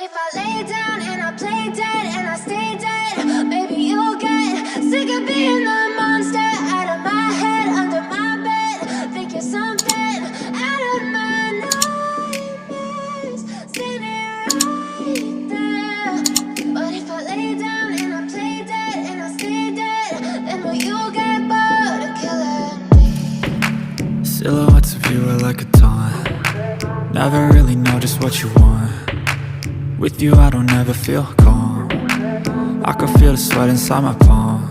if I lay down and I play dead and I stay dead, maybe you'll get sick of being the monster out of my head, under my bed. Think you're something out of my nightmares, standing right there. But if I lay down and I play dead and I stay dead, then will you get bored of killing me? Silhouettes of you are like a taunt. Never really know just what you want. With you I don't ever feel calm. I can feel the sweat inside my palms.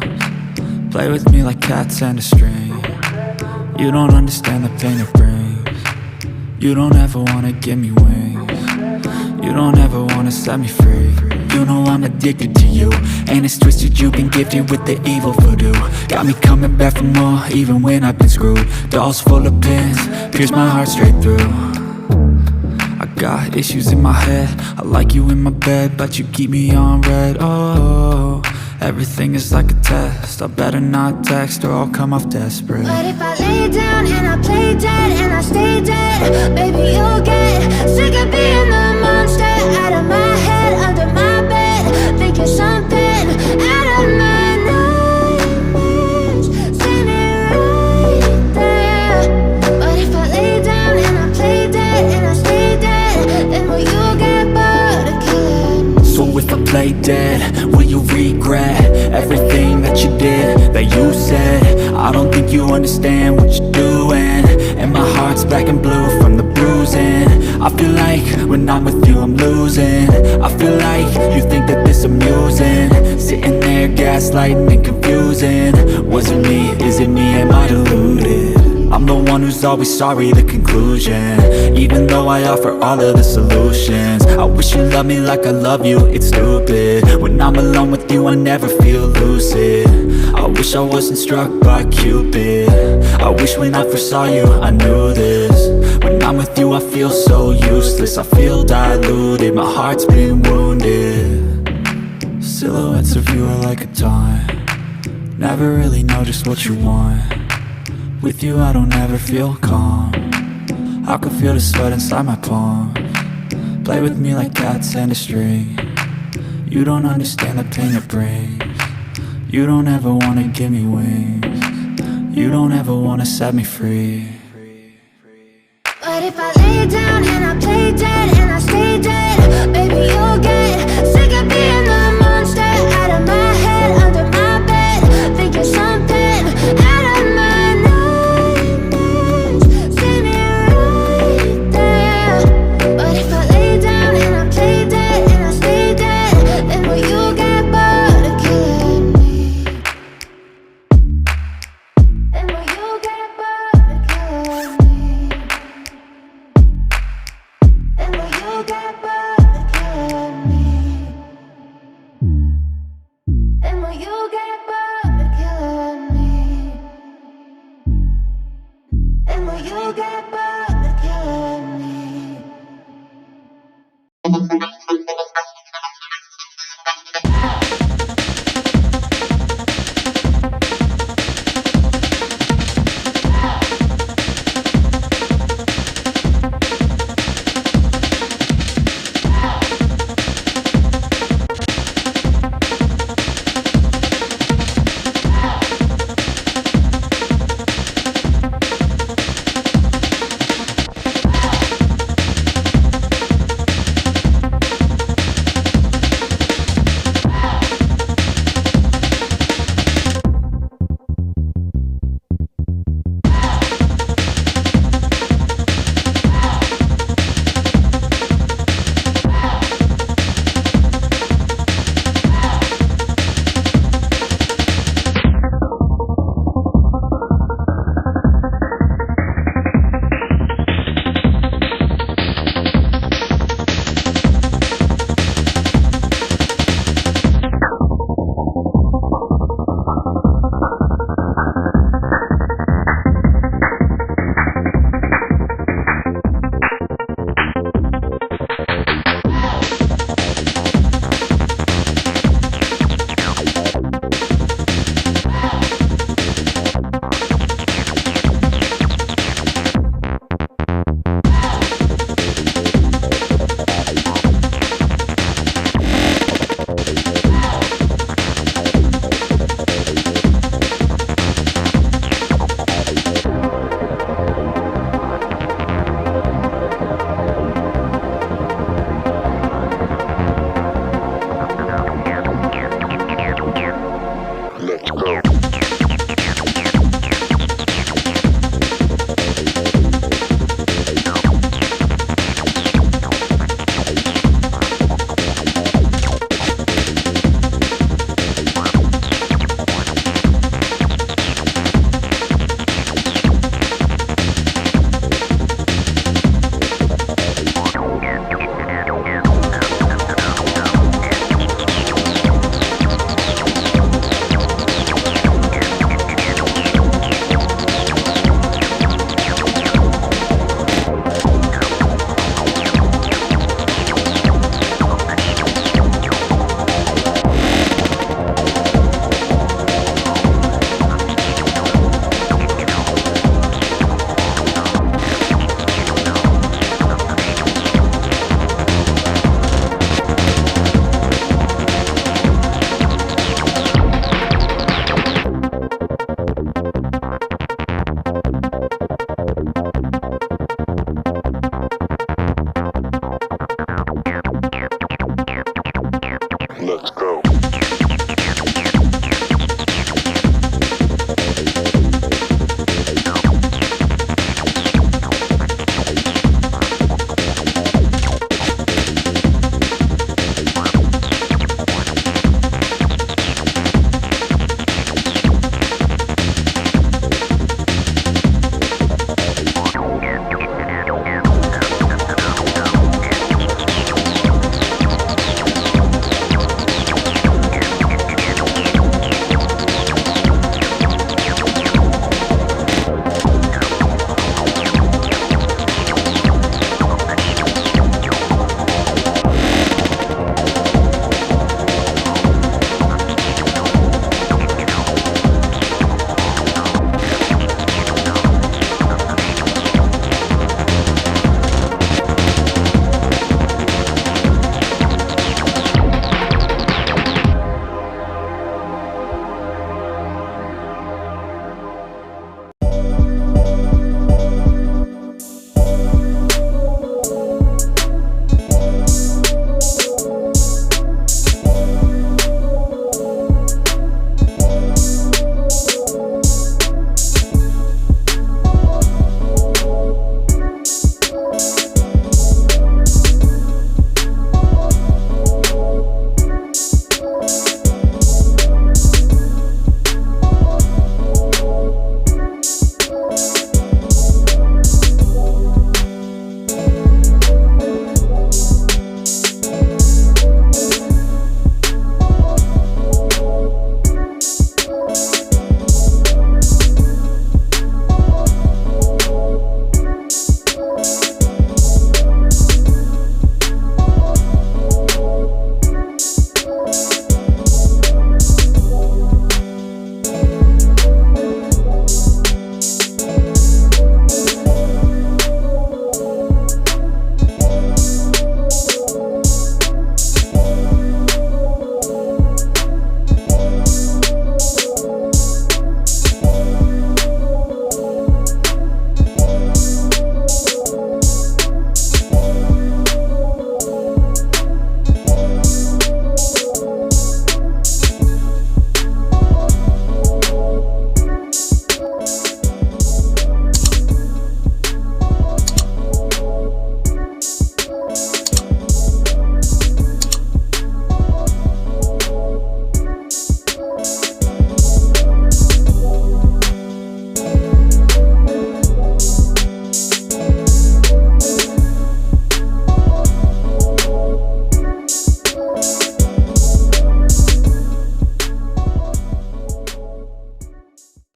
Play with me like cats and a string. You don't understand the pain it brings. You don't ever wanna give me wings. You don't ever wanna set me free. You know I'm addicted to you, and it's twisted, you've been gifted with the evil voodoo. Got me coming back for more, even when I've been screwed. Dolls full of pins, pierce my heart straight through. I got issues in my head, I like you in my bed, but you keep me on red. Oh, everything is like a test, I better not text or I'll come off desperate. But if I lay down and I play dead and I stay dead, baby you'll get sick of being the monster out of my head, under my bed. Think you're something out of my nightmares, standing right there. But if I lay down and I play dead and I stay dead, then will you get bored of killing me? So if I play dead, will you regret everything that you did, that you said? I don't think you understand what you're doing, and my heart's black and blue from the bruising. I feel like when I'm with you I'm losing. I feel like you think that this amusing, sitting there gaslighting and confusing. Was it me? Is it me? Am I deluded? I'm the one who's always sorry, the conclusion, even though I offer all of the solutions. I wish you loved me like I love you, it's stupid. When I'm alone with you I never feel lucid. I wish I wasn't struck by Cupid. I wish when I first saw you I knew this. When I'm with you I feel so useless, I feel diluted, my heart's been wounded. Silhouettes of you are like a taunt. Never really know just what you want. With you I don't ever feel calm. I can feel the sweat inside my palms. Play with me like cats and a string. You don't understand the pain it brings. You don't ever wanna give me wings. You don't ever wanna set me free. But if I lay down and I play dead and I stay dead,